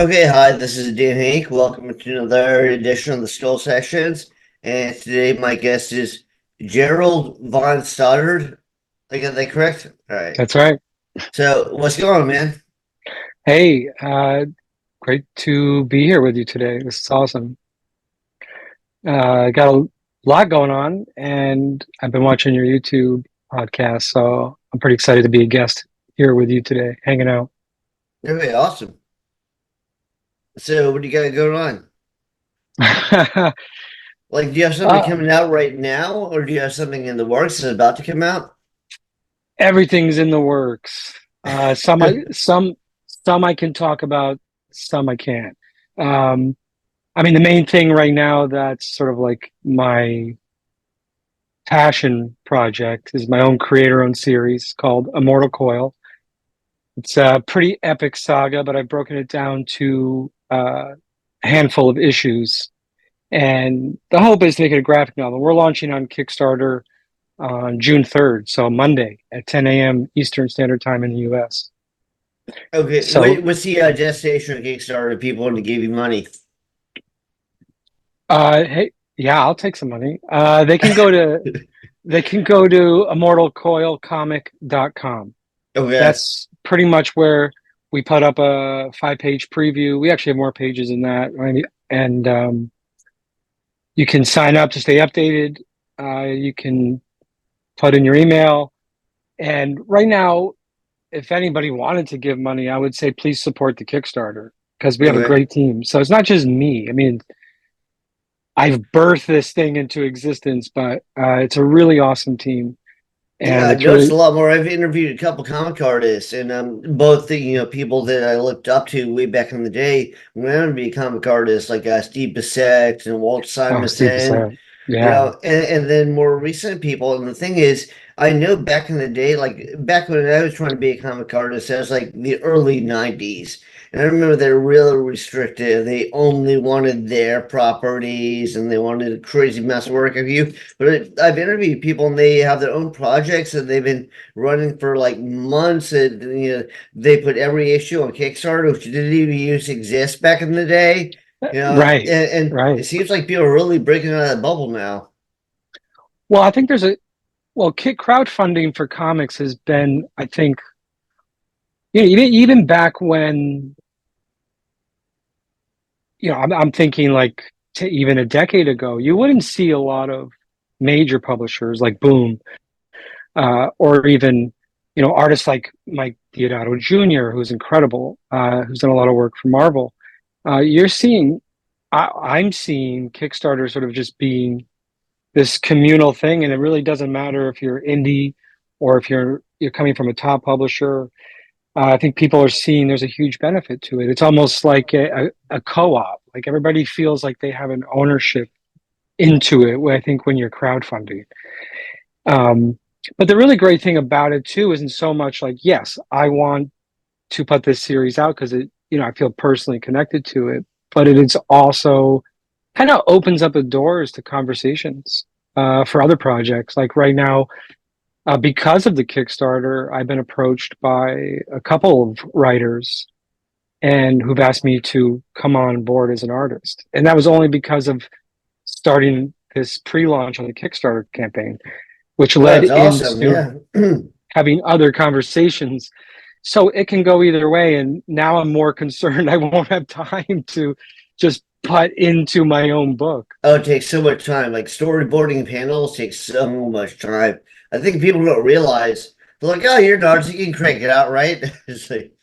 Okay, hi, this is Dan Henk. Welcome to another edition of the Skull Sessions. And today my guest is Gerald von Stoddard. I got that correct? All right. That's right. So what's going on, man? Hey, great to be here with you today. This is awesome. Got a lot going on, and I've been watching your YouTube podcast, so I'm pretty excited to be a guest here with you today, hanging out. Okay, awesome. So what do you got going on? Like, do you have something uh, coming out right now, or do you have something in the works that's about to come out? Everything's in the works. Some I can talk about, some I can't. Um, I mean, the main thing right now that's sort of like my passion project is my own creator-owned series called Immortal Coil. It's a pretty epic saga, but I've broken it down to a handful of issues. And the hope is to make it a graphic novel. We're launching on Kickstarter on June 3rd, so Monday at 10 a.m. Eastern Standard Time in the US. Okay, So, what's the gestation of Kickstarter? People want to give you money. hey, yeah, I'll take some money. They can go to immortalcoilcomic.com. Okay. That's pretty much where we put up a 5-page preview. We actually have more pages than that, right? And you can sign up to stay updated. You can put in your email. And right now, if anybody wanted to give money, I would say please support the Kickstarter because we have a Okay. great team. So it's not just me. I mean, I've birthed this thing into existence, but it's a really awesome team. Yeah, And I it's noticed really, a lot more. I've interviewed a couple comic artists, and both the people that I looked up to way back in the day when I wanted to be a comic artist, like Steve Bissette and Walt oh, Steve Simonson, Bissett. Yeah. and then more recent people. And the thing is, I know back in the day, like back when I was trying to be a comic artist, that was like the early '90s. And I remember they were really restrictive. They only wanted their properties and they wanted a crazy mess of work of you. But I've interviewed people and they have their own projects and they've been running for like months. And they put every issue on Kickstarter, which didn't even used to exist back in the day. Right. And it Right. seems like people are really breaking out of that bubble now. Well, I think Kit crowdfunding for comics has been, I think, even back when, I'm thinking like to even a decade ago, you wouldn't see a lot of major publishers like Boom, or even, artists like Mike Deodato Jr., who's incredible, who's done a lot of work for Marvel. You're seeing, I'm seeing Kickstarter sort of just being this communal thing, and it really doesn't matter if you're indie or if you're coming from a top publisher. I think people are seeing there's a huge benefit to it. It's almost like a co-op. Like everybody feels like they have an ownership into it. I think when you're crowdfunding. Um, but the really great thing about it too isn't so much like, yes, I want to put this series out because I feel personally connected to it, but it is also kind of opens up the doors to conversations for other projects. Like right now, because of the Kickstarter, I've been approached by a couple of writers and who've asked me to come on board as an artist. And that was only because of starting this pre-launch on the Kickstarter campaign, which Oh, led that's awesome. into Yeah. having other conversations. So it can go either way. And now I'm more concerned I won't have time to just put into my own book. Oh, it takes so much time. Like storyboarding panels takes so much time. I think people don't realize. They're like, "Oh, you're an artist. You can crank it out, right?" It's like,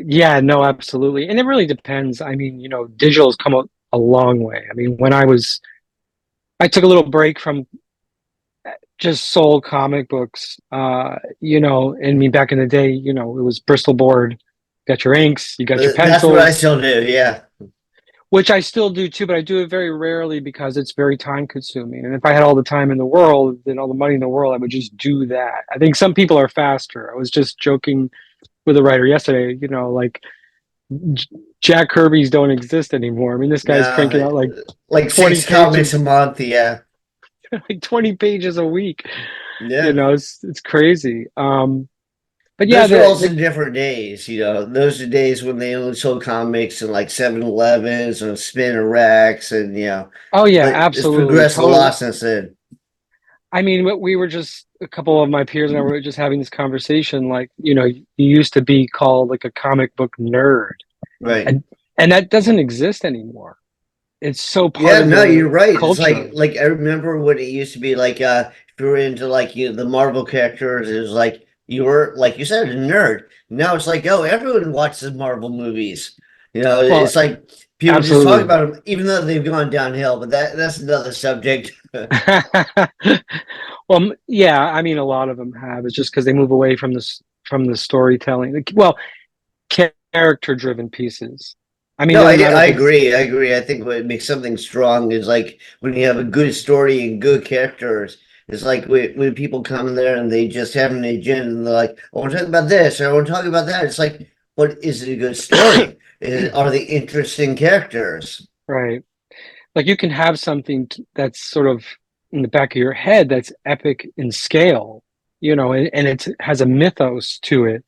Yeah, no, absolutely. And it really depends. I mean, digital has come a long way. I mean, I took a little break from just sold comic books, and me back in the day, it was Bristol board, got your inks, you got your that's what I pencils, still do. Yeah. which I still do too, but I do it very rarely because it's very time consuming. And if I had all the time in the world and all the money in the world, I would just do that. I think some people are faster. I was just joking with a writer yesterday, like Jack Kirby's don't exist anymore. I mean, this guy's cranking No, out like like 20 six comics a pages, month. Yeah. like 20 pages a week. Yeah. It's crazy. But yeah, Those are also different days, you know. Those are days when they only sold comics in like 7-Elevens and spinner racks, and you know, oh yeah, but it's absolutely, progressed a lot totally. since then. I mean, we were just a couple of my peers and I were just having this conversation. Like, you used to be called like a comic book nerd, Right. and that doesn't exist anymore. It's so part Yeah, of no, the you're right. It's culture. like I remember when it usknow if you were into like the Marvel characters, it was like you were like you said a nerd. Now it's like, oh, everyone watches Marvel movies. You know, Well, it's like people just talk absolutely. about them even though they've gone downhill, but that's another subject. Well, yeah, I mean, a lot of them have. It's just because they move away from the storytelling. Well, character-driven pieces. I mean, it No, doesn't matter I if it's agree. I agree. I think what makes something strong is like when you have a good story and good characters. It's like when people come there and they just have an agenda and they're like, I want to talk about this or I want to talk about that. It's like, but is it a good story? Are they interesting characters? right. Like you can have something that's sort of in the back of your head that's epic in scale, and it has a mythos to it.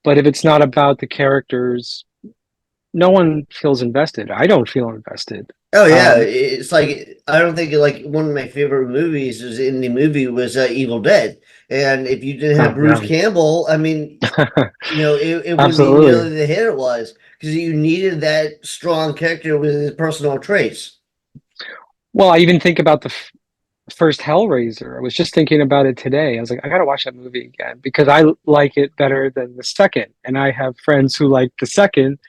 But if it's not about the characters, no one feels invested. I don't feel invested. Oh yeah, Um, it's like I don't think like one of my favorite movies was in the movie was Evil Dead, and if you didn't have oh Bruce yeah, Campbell, I mean, you know, it wouldn't be absolutely. nearly the hit it was because you needed that strong character with his personal traits. Well, I even think about the first Hellraiser. I was just thinking about it today. I was like, I gotta watch that movie again because I like it better than the second, and I have friends who like the second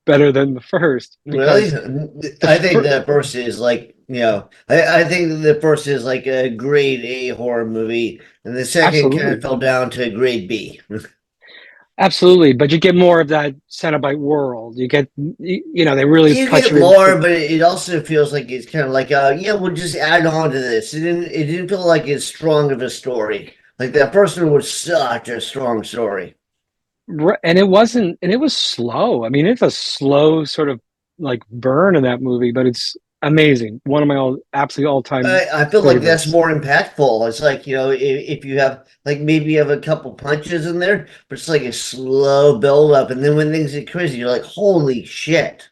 better than the first Really, because the I think fir- the first is like I think the first is like a grade A horror movie, and the second kind of absolutely. fell down to grade B. Absolutely, but you get more of that Cenobite world. You get, they really You cut get you into. more, but it also feels like it's kind of like, yeah, we'll just add on to this. It didn't feel like as strong of a story. Like that first one was such a strong story. And it wasn't, and it was slow. I mean, it's a slow sort of like burn in that movie, but it's amazing. One of my absolutely all-time I feel like that's favorites. more impactful. It's like, you know, if you have like maybe you have a couple punches in there, but it's like a slow build up, and then when things get crazy, you're like, holy shit.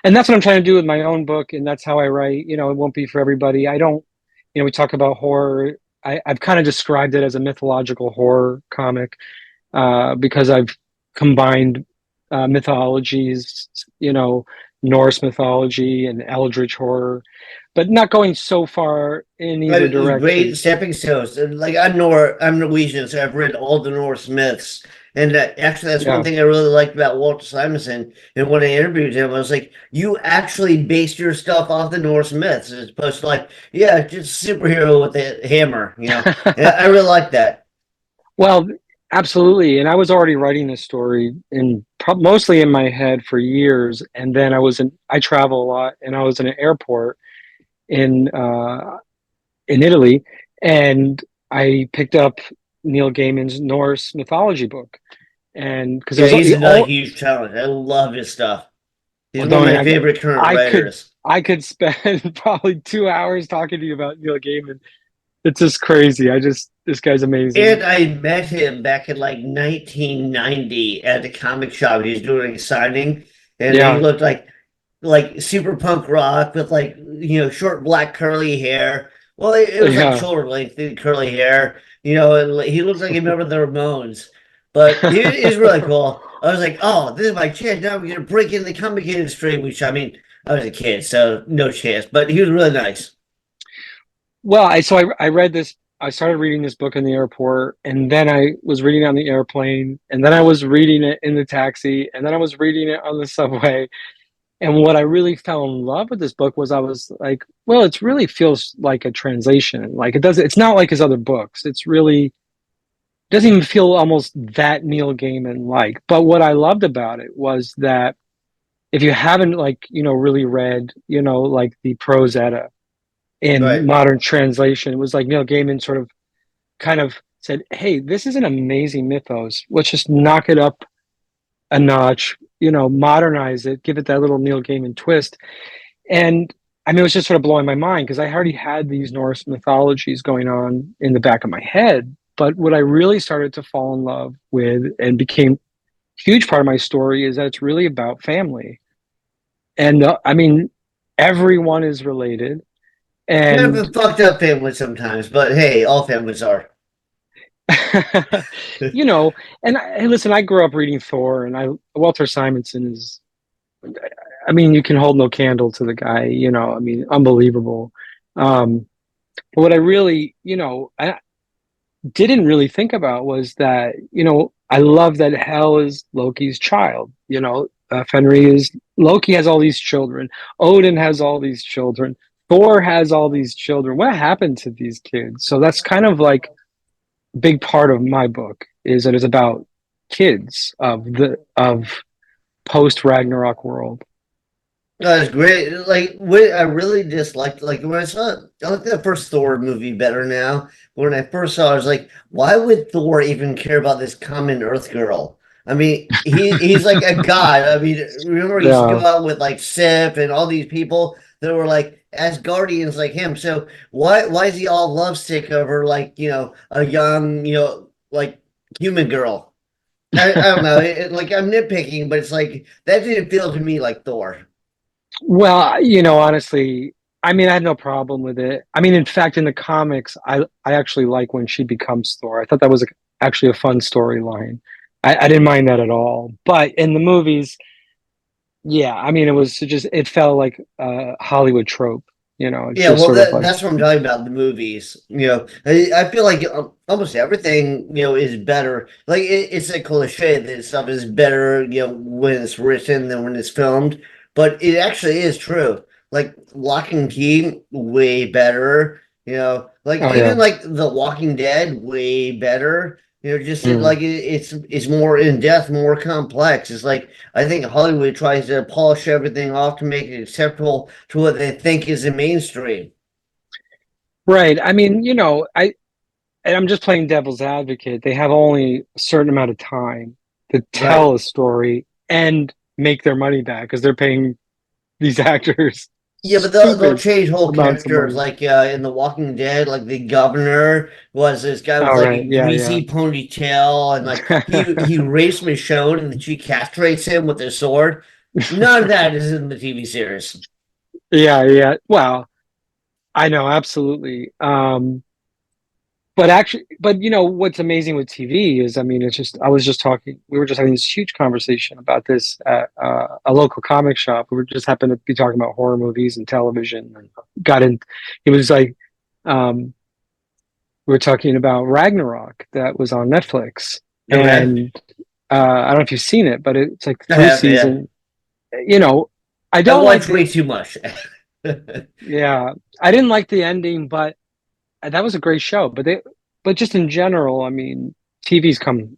And that's what I'm trying to do with my own book, and that's how I write. It won't be for everybody. I don't, we talk about horror. I've kind of described it as a mythological horror comic because I've combined mythologies, Norse mythology and Eldritch horror, but not going so far in either Great direction. stepping stones. And like I'm Norwegian, so I've read all the Norse myths. And actually, that's one Yeah. thing I really liked about Walter Simonson. And when I interviewed him, I was like, "You actually based your stuff off the Norse myths, as opposed to like, yeah, just a superhero with a hammer." You know, and I really like that. Well, absolutely. And I was already writing this story mostly in my head for years. And then I travel a lot and I was in an airport in, in Italy and I picked up Neil Gaiman's Norse mythology book. And because Yeah, there's he's the another all, huge talent. I love his stuff. He's well, one of don't, my favorite current I could, writers. I could spend probably 2 hours talking to you about Neil Gaiman. It's just crazy. This guy's amazing. And I met him back in like 1990 at the comic shop. He was doing a signing, and he Yeah. looked like super punk rock with like short black curly hair. Well, it was like Yeah. shoulder length curly hair. You know, and like, he looked like he remembered the Ramones, but he was really cool. I was like, oh, this is my chance. Now we're gonna break into the comic industry. Which I mean, I was a kid, so no chance. But he was really nice. Well, I read this. I started reading this book in the airport, and then I was reading it on the airplane, and then I was reading it in the taxi, and then I was reading it on the subway. And what I really fell in love with this book was I was like, well, it really feels like a translation. Like it does. It's not like his other books. It's really doesn't even feel almost that Neil Gaiman like. But what I loved about it was that if you haven't really read like the prose edda in Right. modern translation. It was like Neil Gaiman sort of kind of said, "Hey, this is an amazing mythos. Let's just knock it up a notch, modernize it, give it that little Neil Gaiman twist." And I mean, it was just sort of blowing my mind because I already had these Norse mythologies going on in the back of my head. But what I really started to fall in love with and became a huge part of my story is that it's really about family. And I mean, everyone is related. Kind of And a fucked up family sometimes, but hey, all families are. you know, and listen, I grew up reading Thor, and I Walter Simonson is, I mean, you can hold no candle to the guy. I mean, unbelievable. Um, but what I really, I didn't really think about was that, I love that Hel is Loki's child. Fenrir is Loki has all these children. Odin has all these children. Thor has all these children. What happened to these kids? So that's kind of like big part of my book is that it's about kids of post Ragnarok world. That's great. Like what I really disliked, like when I like the first Thor movie better now. When I first saw it, I was like, why would Thor even care about this common Earth girl? I mean, he's like a god. I mean, remember he used to go Yeah, out with like Sif and all these people that were like Asgardians like him. So why is he all lovesick over like, a young, like human girl? I don't know. Like I'm nitpicking, but it's like that didn't feel to me like Thor. well, honestly, I mean, I had no problem with it. I mean, in fact, in the comics, I actually like when she becomes Thor. I thought that was actually a fun storyline. I didn't mind that at all. But in the movies, yeah, I mean, it felt like a Hollywood trope. It's Yeah, just well, sort of like, that's what I'm talking about. The movies, I feel like almost everything, is better. Like it's a cliche that stuff is better, when it's written than when it's filmed. But it actually is true. Like Lock and Key, way better. Like oh even yeah. like The Walking Dead, way better. Mm. Like it's more in depth, more complex. It's like I think Hollywood tries to polish everything off to make it acceptable to what they think is the mainstream. Right. I mean, and I'm just playing devil's advocate. They have only a certain amount of time to tell Right. a story and make their money back because they're paying these actors Yeah, but they'll stupid change whole amounts of characters. money. Like in The Walking Dead, like the governor was this guy with All like right. a Yeah, yeah. greasy ponytail, and like he rapes Michonne, and then she castrates him with her sword. None of that is in the TV series. Yeah, yeah. Well, I know, absolutely. But actually, but what's amazing with TV is, I mean, we were just having this huge conversation about this at a local comic shop. We were just happened to be talking about horror movies and television and got in. It was like, um, we were talking about Ragnarok that was on Netflix. Okay, And I don't know if you've seen it, but it's like I three have, yeah. season, you know, I I don't like watch way the, too much. yeah, I didn't like the ending, but that was a great show. But just in general, I mean, TV's come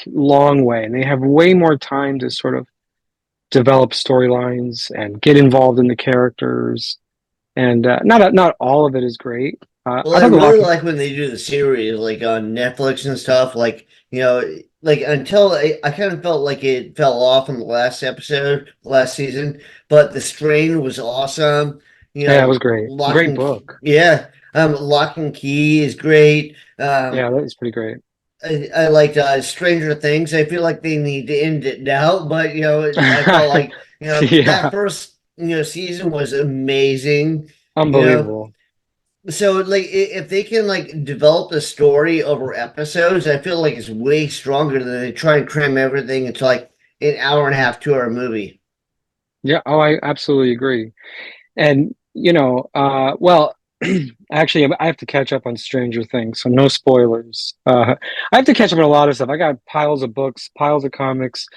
long way, and they have way more time to sort of develop storylines and get involved in the characters. And not all of it is great. Well, I I thought The really Walking, like when they do the series, like on Netflix and stuff. Like, like until I kind of felt like it fell off in the last episode, last season, but the strain was awesome. yeah, it was great. Lock Great and Key, book. yeah, Lock and Key is great. Yeah, that was pretty great. I liked Stranger Things. I feel like they need to end it now, but I felt like that Yeah, first season was amazing. You know, unbelievable. so like if they can like develop the story over episodes, I feel like it's way stronger than they try and cram everything into like an hour and a half, 2 hour movie. Yeah, oh, I absolutely agree. And well, actually, I have to catch up on Stranger Things, so no spoilers. I have to catch up on a lot of stuff. I got piles of books, piles of comics,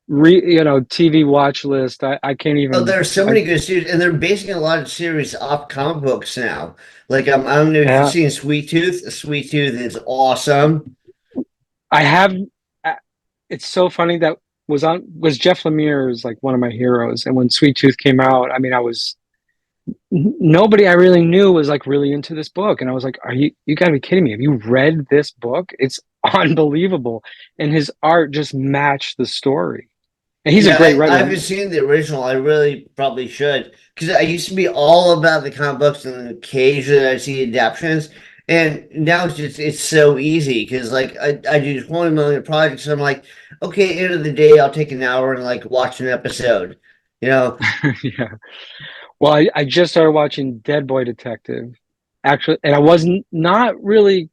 TV watch list. I can't Oh, even. there's so many good series, and they're basing a lot of series off comic books now. Like I don't know if you've Yeah, seen Sweet Tooth. Sweet Tooth is awesome. I have. uh, It's so funny that was Jeff Lemire is like one of my heroes, and when Sweet Tooth came out, I mean, nobody I really knew was like really into this book, and I was like, you got to be kidding me? Have you read this book? It's unbelievable, and his art just matched the story. And he's a Yeah, great I writer. haven't seen the original. I really probably should because I used to be all about the comic books and occasionally I see adaptations. And now it's so easy because like I do 20 million projects. So I'm like, okay, end of the day, I'll take an hour and like watch an episode. You know, Yeah. Well, I just started watching Dead Boy Detective, actually, and I wasn't not really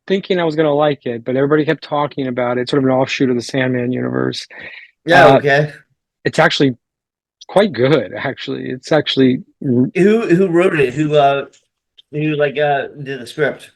thinking I was going to like it, but everybody kept talking about it, sort of an offshoot of the Sandman universe. yeah, Uh, okay. it's actually quite good, actually. It's actually, Who wrote it? Who like did the script?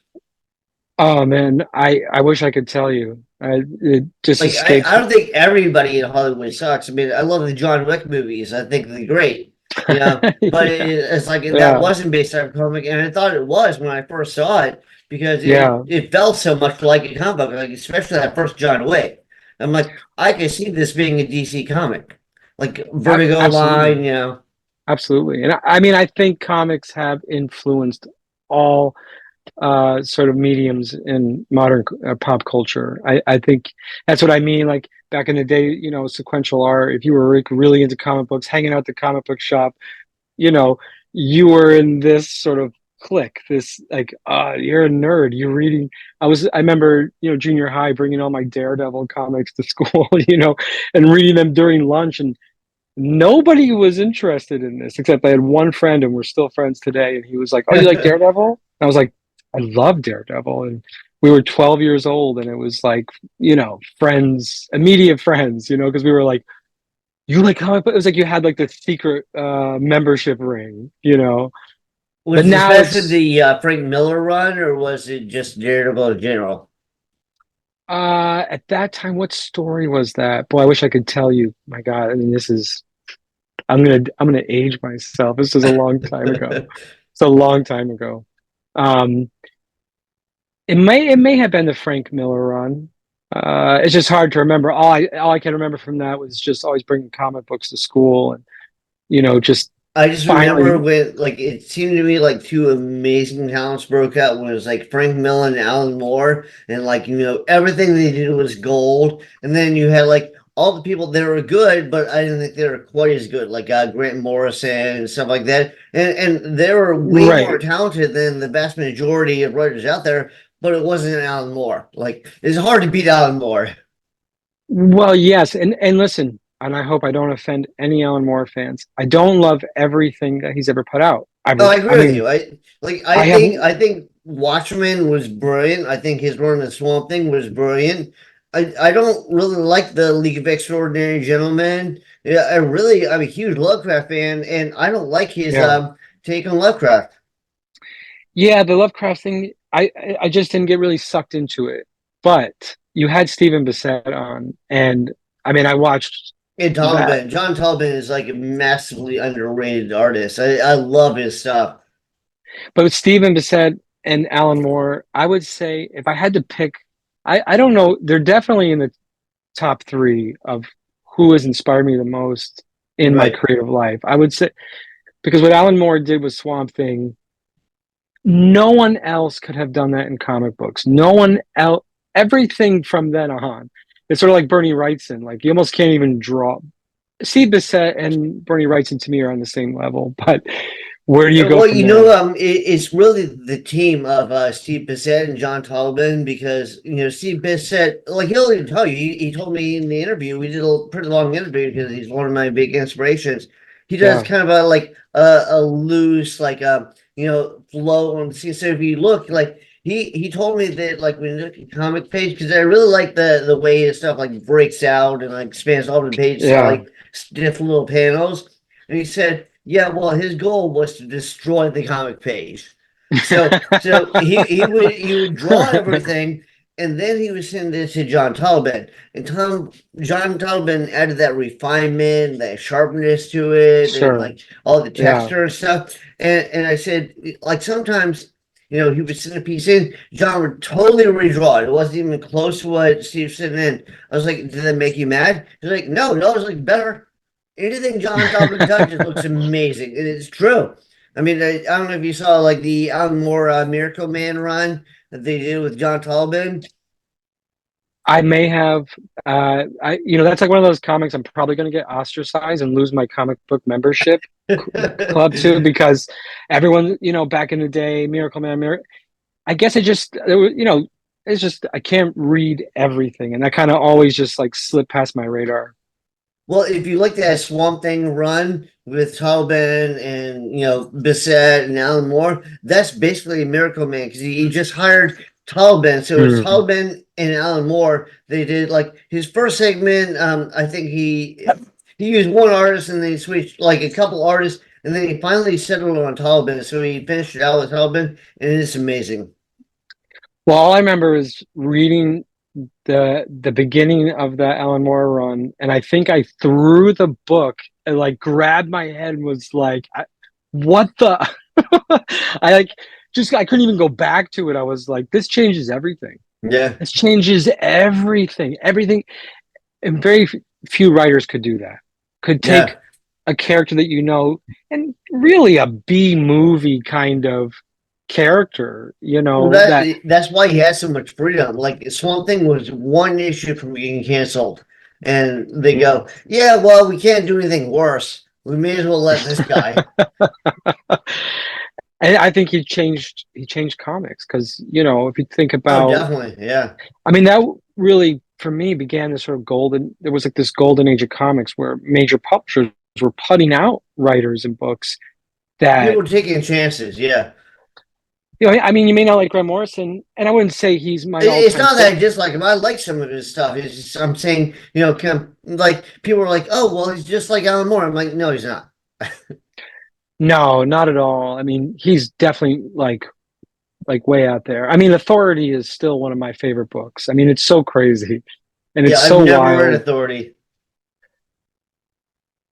oh man, I wish I could tell you. It just Like escapes I me. don't think everybody in Hollywood sucks. I mean, I love the John Wick movies. I think they're great, you know. But Yeah, it's like that yeah, wasn't based on a comic, and I thought it was when I first saw it because yeah. it felt so much like a comic book, like especially that first John Wick. I'm like, I can see this being a DC comic, like Vertigo Absolutely, line, you know. absolutely. And I mean, I think comics have influenced all sort of mediums in modern pop culture. I think that's what I mean. Like back in the day, sequential art. If you were really into comic books, hanging out at the comic book shop, you know, you were in this sort of clique. This like, you're a nerd. You're reading. I remember, junior high, bringing all my Daredevil comics to school, and reading them during lunch, and nobody was interested in this except I had one friend, and we're still friends today. And he was like, "Oh, you like Daredevil?" And I was like, "I love Daredevil." And we were 12 years old, and it was like, friends, immediate friends, because we were like, "You like comic book?" It was like you had like the secret membership ring. But Was it now especially it's the Frank Miller run, or was it just Daredevil in general? at that time, what story was that? Boy, I wish I could tell you. My God, I mean, I'm gonna age myself. This is a long time ago. It's a long time ago. Um, it may have been the Frank Miller run. It's just hard to remember. All I can remember from that was just always bringing comic books to school, and just I just remember finally, when, like, it seemed to me like two amazing talents broke out when it was like Frank Miller and Alan Moore, and like, everything they did was gold. And then you had like all the people that were good, but I didn't think they were quite as good, like Grant Morrison and stuff like that. And they were way more right. talented than the vast majority of writers out there, but it wasn't Alan Moore. Like, it's hard to beat Alan Moore. Well, yes, and listen, and I hope I don't offend any Alan Moore fans. I don't love everything that he's ever put out. Oh, I I agree with mean, you. I I have, think Watchmen was brilliant. I think his run of Swamp Thing was brilliant. I don't really like the League of Extraordinary Gentlemen. Yeah, I'm a huge Lovecraft fan, and I don't like his yeah. take on Lovecraft. Yeah, the Lovecraft thing, I just didn't get really sucked into it. But you had Stephen Bissett on, and I mean, I watched And that. John Taliban is like a massively underrated artist. I love his stuff. But with Stephen Bissett and Alan Moore, I would say if I had to pick, I don't know, they're definitely in the top three of who has inspired me the most in my Right. creative life. I would say because what Alan Moore did with Swamp Thing, no one else could have done that in comic books. No one else, everything from then on. It's sort of like Bernie Wrightson. Like you almost can't even draw. Steve Bissett and Bernie Wrightson to me are on the same level, but where do you Yeah, go well, from there? it's really the team of Steve Bissett and John Tollivan because Steve Bissett, like he'll even tell you, he told me in the interview, we did a pretty long interview because he's one of my big inspirations. He does Yeah, kind of a loose flow on the scene. So if you look, like he told me that like when you look at comic page, because I really like the way his stuff like breaks out and like spans all the pages to yeah. like stiff little panels. And he said, yeah, well, his goal was to destroy the comic page. So he would draw everything, and then he would send it to John Taliban. And John Taliban added that refinement, that sharpness to it, and Sure. like all the Yeah. texture and stuff. And I said, like sometimes, he would send a piece in, John would totally redraw it. It wasn't even close to what Steve sent in. I was like, did that make you mad? He's like, no, no, it's like better. Anything John Tolman touches looks amazing, and it's true. I mean, I don't know if you saw like the Alan Moore Miracle Man run that they did with John Tolman. I may have that's like one of those comics I'm probably going to get ostracized and lose my comic book membership club too because everyone, back in the day, Miracle Man, I guess it just, it's just, I can't read everything. And that kind of always just like slipped past my radar. Well, if you like that Swamp Thing run with Taliban and Bissett and Alan Moore, that's basically a Miracle Man because he just hired Taliban. So it's Mm. Taliban and Alan Moore. They did like his first segment. I think he used one artist and then he switched like a couple artists and then he finally settled on Taliban. So he finished it out with Taliban and it's amazing. Well, all I remember is reading the beginning of the Alan Moore run, and I think I threw the book and like grabbed my head and was like, "What the?" I like just I couldn't even go back to it. I was like, "This changes everything. Yeah, This changes everything. Everything." And very few writers could do that. Could take yeah. a character that and really a B movie kind of character, Well, that that's why he has so much freedom. Like Swamp Thing was one issue from getting canceled, and they go, "Yeah, well, we can't do anything worse. We may as well let this guy." And I think he changed comics because if you think Oh, about, definitely, yeah. I mean, that really for me began this sort of golden. There was like this golden age of comics where major publishers were putting out writers and books that People taking chances, yeah. I mean, you may not like Grant Morrison, and I wouldn't say he's my It's all-time not that I favorite. dislike him. I like some of his stuff. It's just, I'm saying, like people are like, "Oh, well, he's just like Alan Moore." I'm like, "No, he's not." No, not at all. I mean, he's definitely like way out there. I mean, Authority is still one of my favorite books. I mean, it's so crazy and Yeah, it's I've so never read wild. Authority.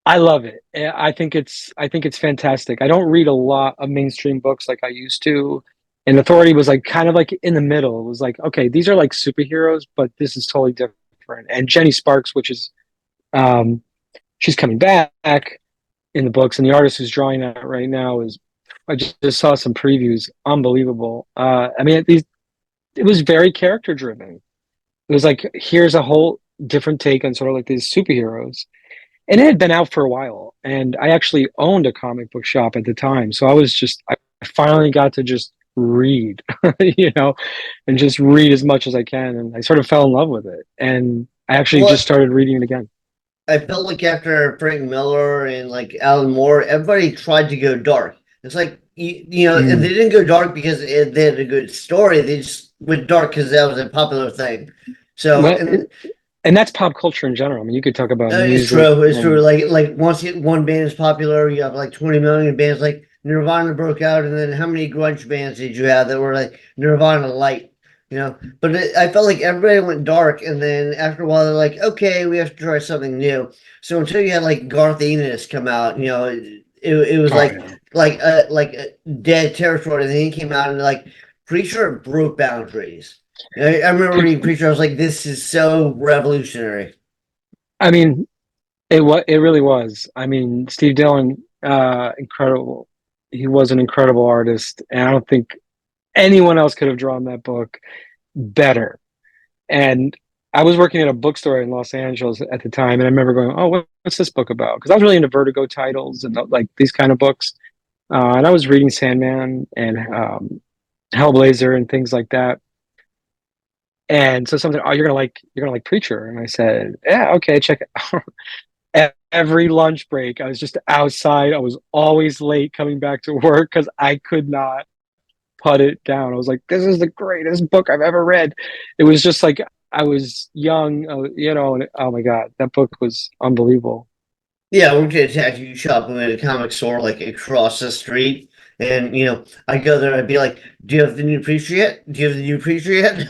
I love it. I think it's fantastic. I don't read a lot of mainstream books like I used to. And Authority was like kind of like in the middle. It was like, okay, these are like superheroes, but this is totally different. And Jenny Sparks, which is um she's coming back in the books, and the artist who's drawing that right now is I just saw some previews, unbelievable. I mean, it was very character driven. It was like here's a whole different take on sort of like these superheroes, and it had been out for a while. And I actually owned a comic book shop at the time, so I finally got to just read, you know, and just read as much as I can, and I sort of fell in love with it, and I actually just Well, started reading it again. I felt like after Frank Miller and like Alan Moore, everybody tried to go dark. It's like and they Mm. didn't go dark because they had a good story. They just went dark because that was a popular thing. So, Well, and and that's pop culture in general. I mean, you could talk about it's music true. It's true. and Like once one band is popular, you have like 20 million bands. Like Nirvana broke out, and then how many grunge bands did you have that were like Nirvana light? But I felt like everybody went dark, and then after a while, they're like, okay, we have to try something new. So until you had like Garth Ennis come out, it was oh yeah. like a dead territory. And then he came out and like Preacher broke boundaries. I remember reading Preacher. I was like, this is so revolutionary. I mean, it really was. I mean, Steve Dillon, incredible. He was an incredible artist, and I don't think anyone else could have drawn that book better. And I was working at a bookstore in Los Angeles at the time, and I remember going, "Oh, what's this book about?" Because I was really into Vertigo titles and like these kind of books. And I was reading Sandman and Hellblazer and things like that. And so something, oh, you're gonna like Preacher, and I said, yeah, okay, check it out. Every lunch break, I was just outside. I was always late coming back to work because I could not put it down. I was like, this is the greatest book I've ever read. It was just like I was young, and oh my God, that book was unbelievable. Yeah, I worked at a tattoo shop and we had a comic store like across the street. And I'd go there and I'd be like, "Do you have the new Preacher yet? Do you have the new Preacher yet?"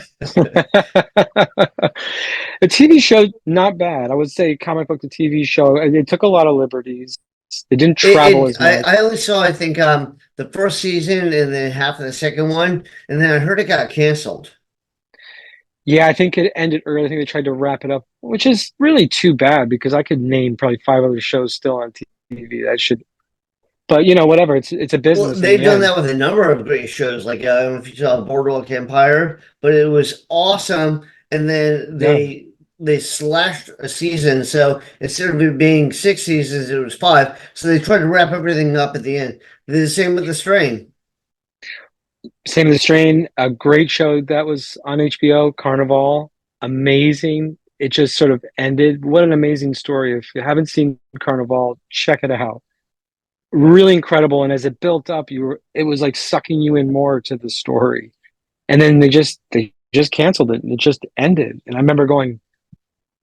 The TV show, not bad. I would say comic book to TV show. It took a lot of liberties. They didn't travel as much. I only saw I think the first season and then half of the second one, and then I heard it got canceled. Yeah, I think it ended early. I think they tried to wrap it up, which is really too bad because I could name probably five other shows still on TV that should. But whatever. It's a Well, business in they've the done end. that with a number of great shows, like I don't know if you saw Boardwalk Empire, but it was awesome. And then Yeah. they slashed a season, so instead of it being 6 seasons, it was five. So they tried to wrap everything up at the end. They did the same with The Strain. Same as the Strain, a great show that was on HBO, Carnival, amazing. It just sort of ended. What an amazing story. If you haven't seen Carnival, check it out. Really incredible. And as it built up, it was like sucking you in more to the story. And then they just canceled it and it just ended. And I remember going,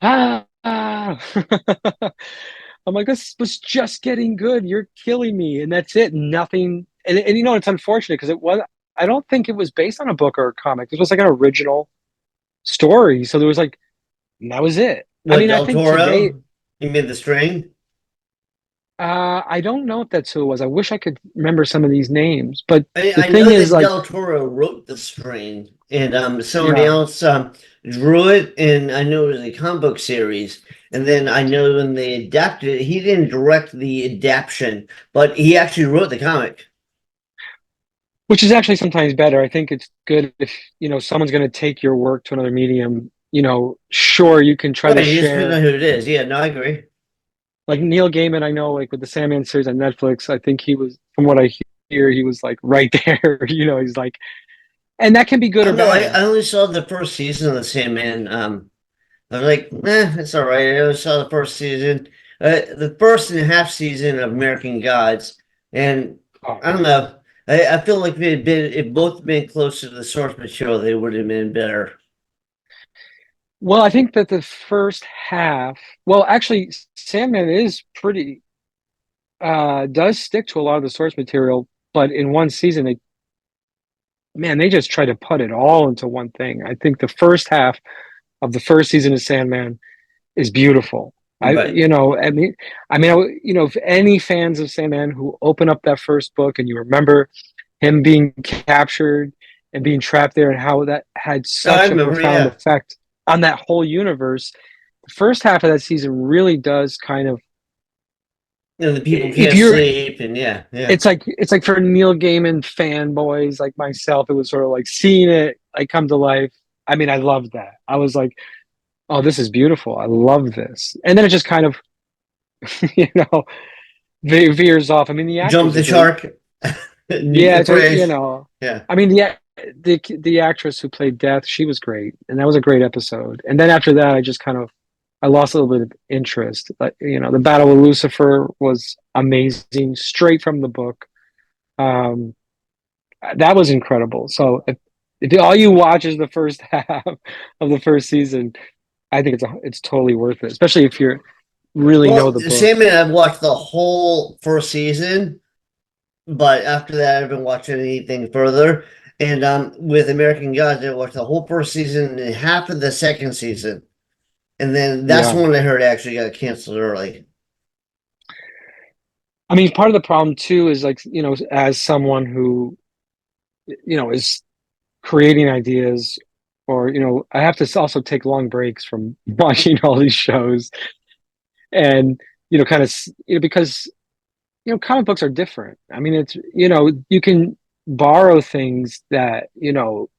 ah, ah. I'm like, this was just getting good. You're killing me. And that's it. Nothing. And you know, it's unfortunate because I don't think it was based on a book or a comic. It was like an original story. So there was like, and that was it. I What, mean, I Del think today, Toro? You made the string? I don't know if that's who it was. I wish I could remember some of these names. But the I thing know is, that like, Del Toro wrote the string, and somebody yeah, else drew it, and I know it was a comic book series. And then I know when they adapted it, he didn't direct the adaptation, but he actually wrote the comic. which is actually sometimes better. I think it's good if, someone's going to take your work to another medium, sure, you can try Right, to it just depends share. on who it is. Yeah, no, I agree. Like Neil Gaiman, I know, like with the Sandman series on Netflix, I think he was, from what I hear, he was like right there. He's like, and that can be good I or don't know. bad. I only saw the first season of The Sandman. I was like, it's all right. I only saw the first season, the first and a half season of American Gods, and Oh I don't man. know. I feel like if both been closer to the source material, they would have been better. Well, I think that the first half, well, actually, Sandman is pretty, does stick to a lot of the source material, but in one season, they just try to put it all into one thing. I think the first half of the first season of Sandman is beautiful. Right. If any fans of Sandman who open up that first book and you remember him being captured and being trapped there and how that had I such a remember. profound Yeah. effect on that whole universe, the first half of that season really does kind of, And the people if can't you're sleep, and yeah, yeah. it's like for Neil Gaiman fanboys like myself, it was sort of like seeing it like come to life. I mean, I loved that. I was like, oh, this is beautiful. I love this. And then it just kind of, you know, veers off. I mean, the Jump actors are the great. shark. New Yeah, the it's a, phrase. Yeah. I mean, the actress who played Death, she was great, and that was a great episode. And then after that, I lost a little bit of interest. But the Battle with Lucifer was amazing, straight from the book. Um, that was incredible. So if all you watch is the first half of the first season, I think it's totally worth it, especially if you really know Well, the book. Sandman, I've watched the whole first season, but after that, I haven't watched anything further. And with American Gods, I watched the whole first season and half of the second season. And then that's Yeah. the one I heard actually got canceled early. I mean, part of the problem too is like, as someone who, is creating ideas, or, I have to also take long breaks from watching all these shows and, kind of, because, comic books are different. I mean, it's, you can borrow things that,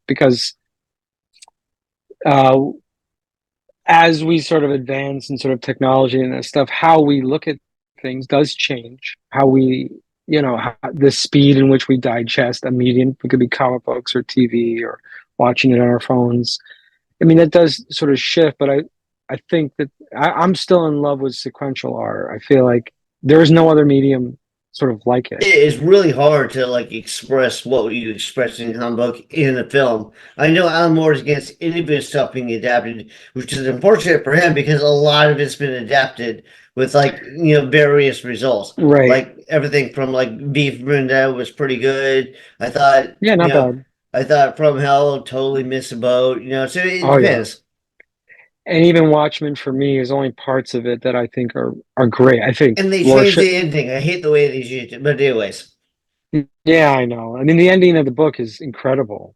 because, uh, as we sort of advance in sort of technology and that stuff, how we look at things does change. How we, the speed in which we digest a medium, it could be comic books or TV or watching it on our phones. I mean, that does sort of shift, but I think that I'm still in love with sequential art. I feel like there is no other medium sort of like it. It is really hard to like express what you express in comic book in a film. I know Alan Moore is against any of his stuff being adapted, which is unfortunate for him because a lot of it's been adapted with like various results. Right. Like everything from like Beef Brenda was pretty good. I thought Yeah, you not know bad. I thought From Hell totally missed a boat. So it Oh yeah. depends. And even Watchmen for me is only parts of it that I think are great. I think And they changed Rorschach. the ending. I hate the way they changed it, but anyways. Yeah, I know. I mean, the ending of the book is incredible.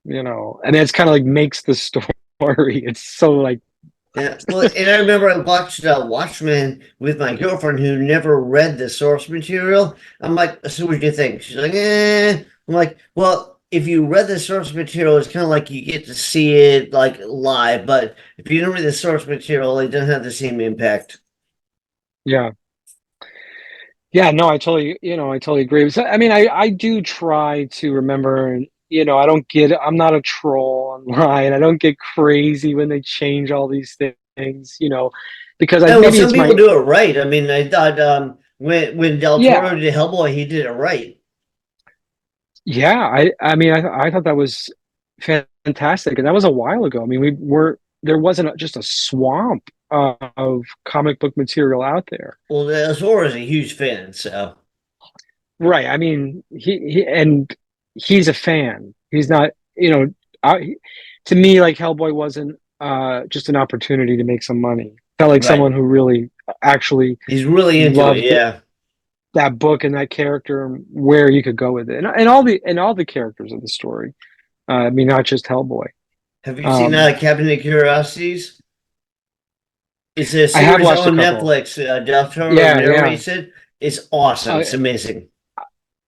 And it's kind of like makes the story. It's so like, Yeah, well, and I remember I watched Watchmen with my girlfriend who never read the source material. I'm like, so what do you think? She's like, eh. I'm like, well, if you read the source material, it's kind of like you get to see it like live, but if you don't read the source material, it doesn't have the same impact. yeah, yeah. No, I totally agree. So, I mean, I do try to remember. I don't get, I'm not a troll online. I don't get crazy when they change all these things, because Yeah, well, maybe some it's people my, do it right. I mean, I thought when Del Toro yeah, did Hellboy, he did it right. yeah. I mean, I thought that was fantastic. And that was a while ago. I mean, there wasn't just a swamp of comic book material out there. Well, Del Toro is a huge fan, so Right. I mean, and he's a fan. He's not, to me, like Hellboy wasn't just an opportunity to make some money. Felt like right. someone who really actually He's really into it. loved Yeah. that book and that character and where you could go with it, and all the characters of the story. I mean, not just Hellboy. Have you seen Um, Cabinet of Curiosities? It's a I have series watched a on couple. Netflix. Del Toro Yeah, yeah. narrates it. It's awesome. It's I amazing.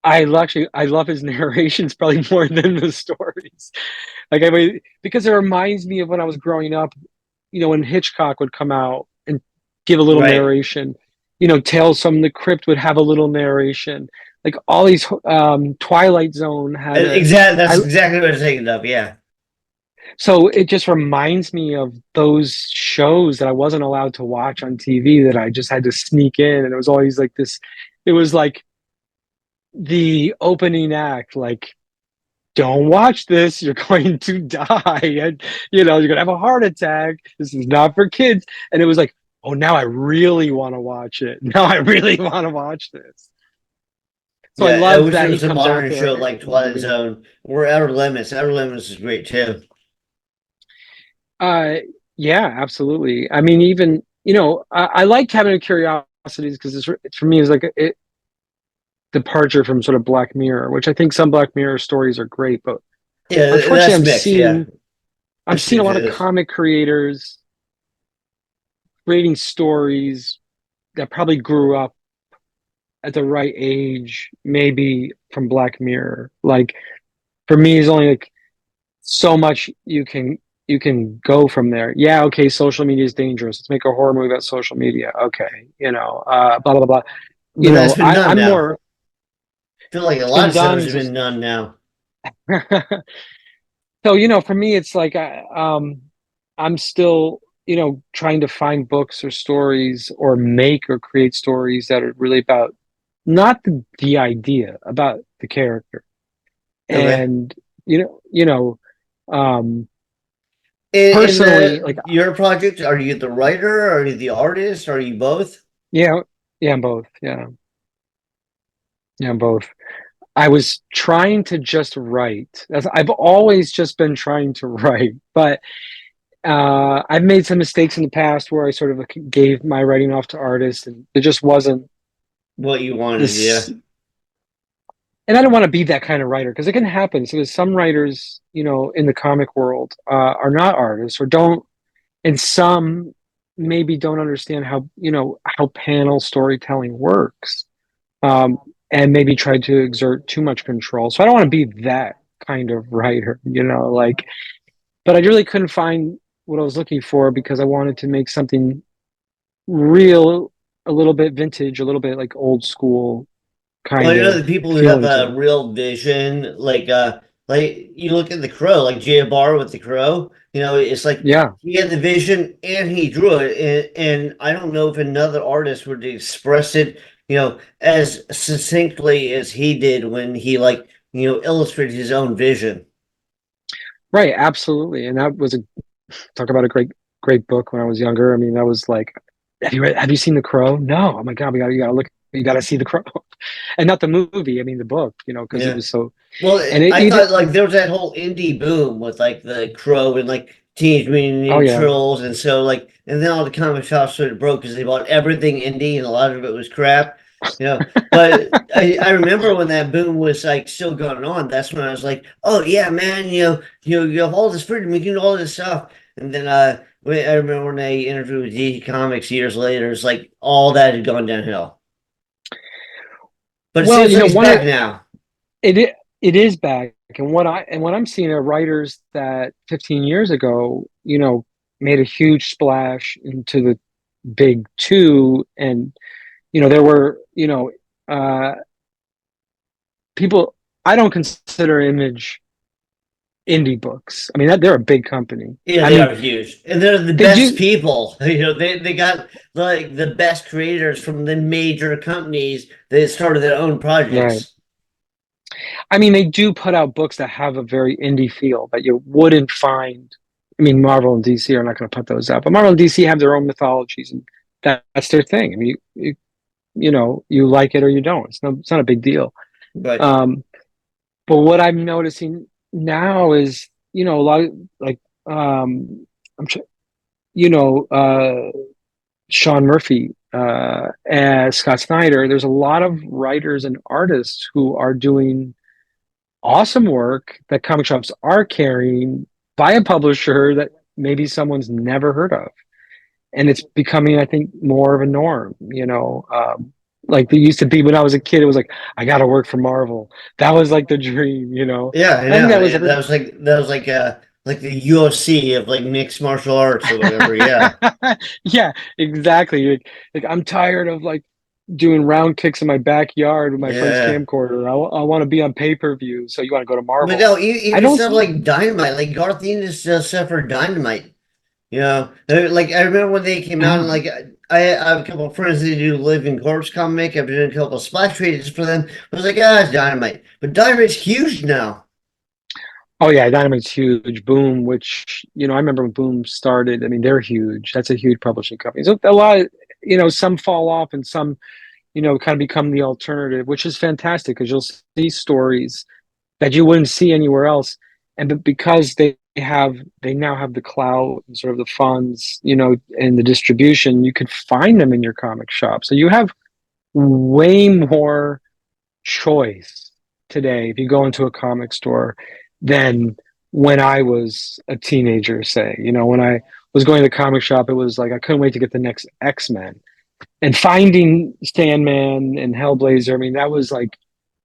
I love his narrations probably more than the stories. Like I mean, because it reminds me of when I was growing up. When Hitchcock would come out and give a little Right. narration. Tales from the Crypt would have a little narration. Like all these, Twilight Zone had a. Exactly. That's I exactly what I was thinking of. Yeah. So it just reminds me of those shows that I wasn't allowed to watch on TV that I just had to sneak in, and it was always like this. It was like the opening act, like don't watch this, you're going to die, and you're gonna have a heart attack, this is not for kids. And it was like, oh, now I really want to watch it, now I really want to watch this. So I Yeah. I love wish there that he was a comes out modern there show like in the Twilight beginning. Zone or Outer Limits. Outer Limits is great too. uh yeah, absolutely. I mean, even I like Cabinet of Curiosities because it's for me is like a departure from sort of Black Mirror, which I think some Black Mirror stories are great, but Yeah, unfortunately that's mixed. Yeah. I'm I see seeing a what lot it of is. comic creators creating stories that probably grew up at the right age, maybe from Black Mirror. Like for me, it's only like so much you can go from there. Yeah, okay, social media is dangerous. Let's make a horror movie about social media. Okay, blah blah blah. But that's been done I'm now. more. I feel like a It's lot been of stuff done. has been done now. So for me, it's like I'm still trying to find books or stories or make or create stories that are really about not the idea, about the character. Okay. And you know you know um In personally, like, the your project, are you the writer? Are you the artist? Are you both? yeah, yeah, I'm both. Yeah, I'm both. I was trying to just write. I've always just been trying to write, but I've made some mistakes in the past where I sort of gave my writing off to artists, and it just wasn't What you wanted, this. yeah. And I don't want to be that kind of writer because it can happen. So there's some writers, in the comic world, are not artists or don't, and some maybe don't understand how panel storytelling works, um, and maybe try to exert too much control. So I don't want to be that kind of writer, like. But I really couldn't find what I was looking for because I wanted to make something real, a little bit vintage, a little bit like old school Well, kind you know of the people who have feeling to a it. real vision, like you look at the Crow, like Jay Barr with the Crow. It's like Yeah, he had the vision and he drew it, and I don't know if another artist would express it, as succinctly as he did when he illustrated his own vision. right, absolutely. And that was a talk about a great book when I was younger. I mean, that was like, have you seen The Crow? No. Oh my God, you gotta look, you gotta see The Crow, and not the movie. I mean, the book, because it Yeah. was so. Well, And I it thought like there was that whole indie boom with like the Crow and like Teenage Mutant oh Ninja yeah, Turtles, and so and then all the comic shops sort of broke because they bought everything indie and a lot of it was crap, you know. But I remember when that boom was like still going on. That's when I was like, oh yeah, man, you have all this freedom, you can do all this stuff. And then I remember when they interviewed with DC Comics years later, it's like all that had gone downhill. But it well, seems like it's one back of now. it is back, and what I'm seeing are writers that 15 years ago, made a huge splash into the big two, and there were uh, people. I don't consider Image. indie books. I mean, they're a big company. Yeah, I they mean, are huge, and they're the they best do people. They got like the best creators from the major companies that started their own right. projects. I mean, they do put out books that have a very indie feel that you wouldn't find. I mean, Marvel and DC are not going to put those out, but Marvel and DC have their own mythologies, and that's their thing. I mean, you know, you like it or you don't. It's not a big deal. But Um, but what I'm noticing now is, you know, a lot of like, I'm, you know, Sean Murphy, and Scott Snyder. There's a lot of writers and artists who are doing awesome work that comic shops are carrying by a publisher that maybe someone's never heard of. And it's becoming, I think, more of a norm, you know. Like they used to be when I was a kid, it was like, I got to work for Marvel. That was like the dream, you know. yeah, I And I think know that was every, that was like the UFC of like mixed martial arts or whatever. Yeah, yeah, exactly. Like I'm tired of like doing round kicks in my backyard with my friend's yeah. camcorder. I want to be on pay-per-view. So you want to go to But Marvel? no, I even don't stuff see. like Dynamite, like Garth Ennis does stuff for Dynamite. You know, like I remember when they came out, and Yeah. like I have a couple of friends that do Living Corpse comic. I've done a couple of splash pages for them. I was like, ah, it's Dynamite, but Dynamite's huge now. Oh yeah, Dynamite's huge. Boom, which you know, I remember when Boom started. I mean, they're huge. That's a huge publishing company. So a lot, you know, some fall off and some, you know, kind of become the alternative, which is fantastic because you'll see stories that you wouldn't see anywhere else. And but because they now have the clout and sort of the funds, you know, and the distribution, you could find them in your comic shop. So you have way more choice today if you go into a comic store than when I was a teenager, say. You know, when I was going to the comic shop, it was like I couldn't wait to get the next X-Men. And finding Sandman and Hellblazer, I mean, that was like,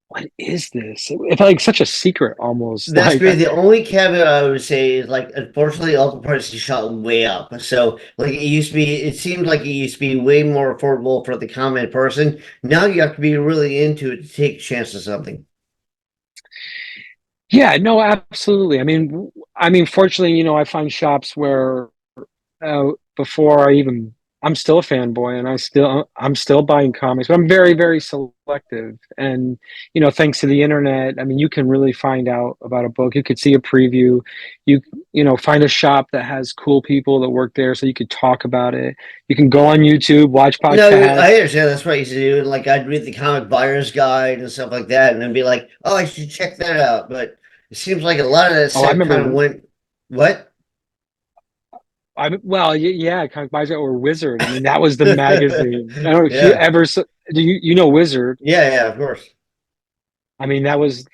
what is this? It felt like such a secret almost. That's Like, great. The only caveat I would say is like, unfortunately, all the prices shot way up. So, like, it used to be, it seemed like it used to be way more affordable for the common person. Now you have to be really into it to take a chance of something. yeah, no, absolutely. I mean, fortunately, you know, I find shops where before I even I'm still a fanboy and I'm still buying comics, but I'm very, very selective. And you know, thanks to the internet, I mean, you can really find out about a book. You could see a preview. You you know, find a shop that has cool people that work there, so you could talk about it. You can go on YouTube, watch No, I podcasts. understand that's what I used to do. Like, I'd read the comic buyer's guide and stuff like that, and then be like, oh, I should check that out. But it seems like a lot of that Oh, I stuff kind of remember. went, what? Well, yeah, Comic Advisor or Wizard. I mean, that was the magazine. I don't know if you Yeah. ever do you know Wizard? Yeah, yeah, of course. I mean that was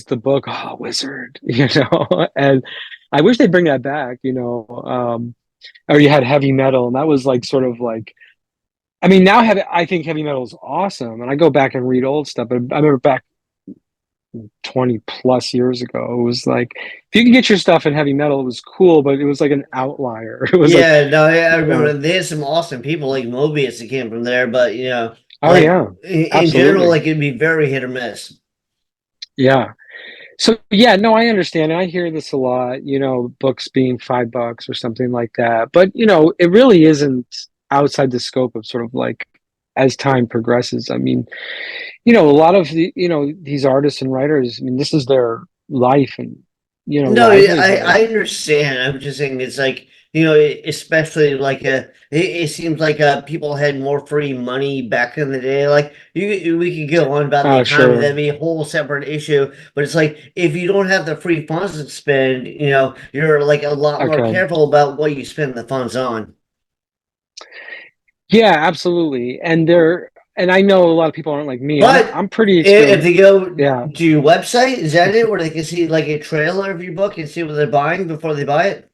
the book. Oh, Wizard, you know. And I wish they'd bring that back. You know, or you had Heavy Metal, and that was like sort of like. I mean, I think Heavy Metal is awesome, and I go back and read old stuff. But I remember back 20 plus years ago, it was like if you could get your stuff in Heavy Metal, it was cool, but it was like an outlier. It was like, Yeah, no, I you remember know, they had some awesome people like Mobius that came from there, but you know, oh like yeah, in general, absolutely, like it'd be very hit or miss. yeah. So yeah, no, I understand. And I hear this a lot, you know, books being $5 or something like that. But you know, it really isn't outside the scope of sort of like as time progresses. I mean, you know, a lot of the, you know, these artists and writers, I mean, this is their life and, you know, No, livelihood. I understand. I'm just saying it's like, you know, especially like it seems like people had more free money back in the day. Like we could go on about the Oh, economy, sure. that'd be a whole separate issue. But it's like if you don't have the free funds to spend, you know, you're like a lot more Okay. careful about what you spend the funds on. Yeah, absolutely. And I know a lot of people aren't like me. But I'm pretty if experienced. they go Yeah. to your website, is that it, where they can see like a trailer of your book and see what they're buying before they buy it?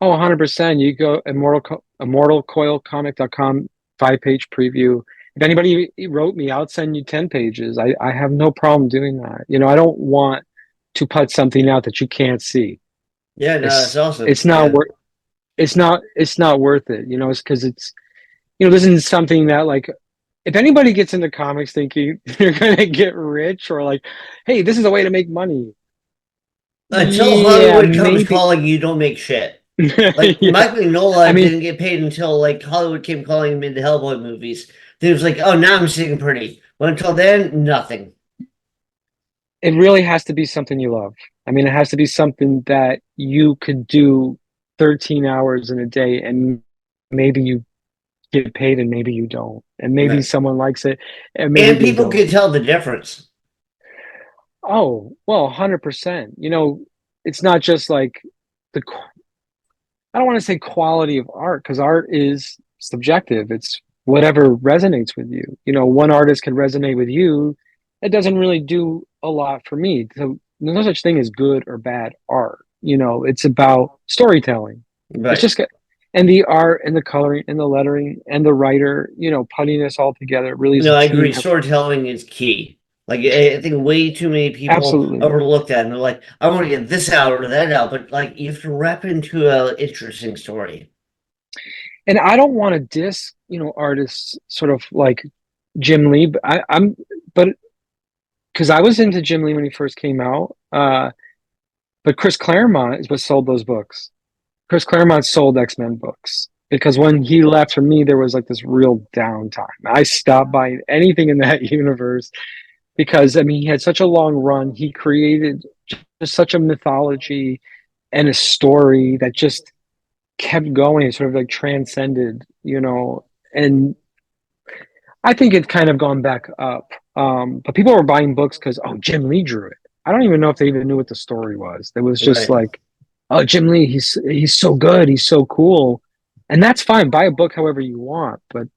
Oh, 100%. You go immortalcoilcomic.com, 5 page preview. If anybody wrote me, I'll send you 10 pages. I have no problem doing that. You know, I don't want to put something out that you can't see. Yeah, no, that's awesome. It's not Yeah. worth it's not worth it. You know, it's because it's you know, this isn't something that like if anybody gets into comics thinking they're gonna get rich or like, hey, this is a way to make money. Until Yeah, Hollywood comes maybe. calling, you don't make shit. Like Yeah. Michael I Mignola mean, didn't get paid until like Hollywood came calling him into Hellboy movies. He was like, "Oh, now I'm singing pretty." But until then, nothing. it really has to be something you love. I mean, it has to be something that you could do 13 hours in a day and maybe you get paid and maybe you don't. And maybe Right. someone likes it and maybe And they people don't. can tell the difference. Oh, well, 100%. It's not just like the, I don't want to say quality of art because art is subjective. It's whatever resonates with you. One artist can resonate with you. It doesn't really do a lot for me. So there's no such thing as good or bad art. It's about storytelling. It's Right. just, and the art and the coloring and the lettering and the writer, putting this all together really is No, a I team agree. effort. Storytelling is key. Like I think way too many people Absolutely. overlook that, and they're like, "I want to get this out or that out," but like you have to wrap it into an interesting story. And I don't want to diss, artists sort of like Jim Lee, but because I was into Jim Lee when he first came out. But Chris Claremont is what sold those books. Chris Claremont sold X-Men books because when he left for me, there was like this real downtime. I stopped buying anything in that universe because I mean he had such a long run. He created just such a mythology and a story that just kept going and sort of like transcended, and I think it's kind of gone back up. But people were buying books because, oh, Jim Lee drew it. I don't even know if they even knew what the story was. It was just Right. like, oh, Jim Lee, he's so good, he's so cool, and that's fine. Buy a book however you want, but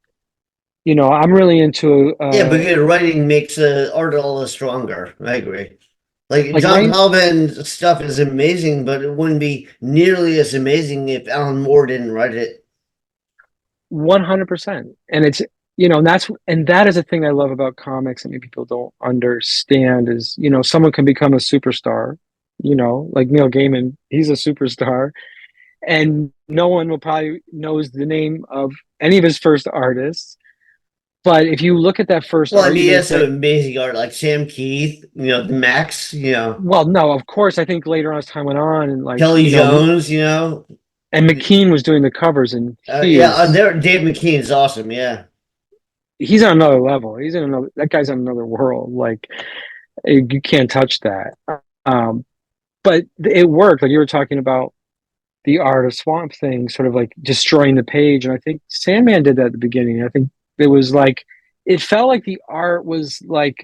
I'm really into Yeah, but good writing makes art all the stronger. I agree. Like like John right Calvin's stuff is amazing, but it wouldn't be nearly as amazing if Alan Moore didn't write it. 100%, and it's and that is a thing I love about comics that maybe people don't understand is someone can become a superstar, like Neil Gaiman, he's a superstar and no one will probably knows the name of any of his first artists. But if you look at that first Well, I art, you mean, he may has some say, amazing art like Sam Keith, the Max, well, no, of course. I think later on as time went on, and like Kelly Jones. and McKean was doing the covers, and Yeah, there, Dave McKean is awesome. Yeah, he's on another level. He's in another that guy's on another world. Like you can't touch that. Um, but it worked. Like you were talking about the art of Swamp Thing, sort of like destroying the page, and I think Sandman did that at the beginning. I think it was like it felt like the art was like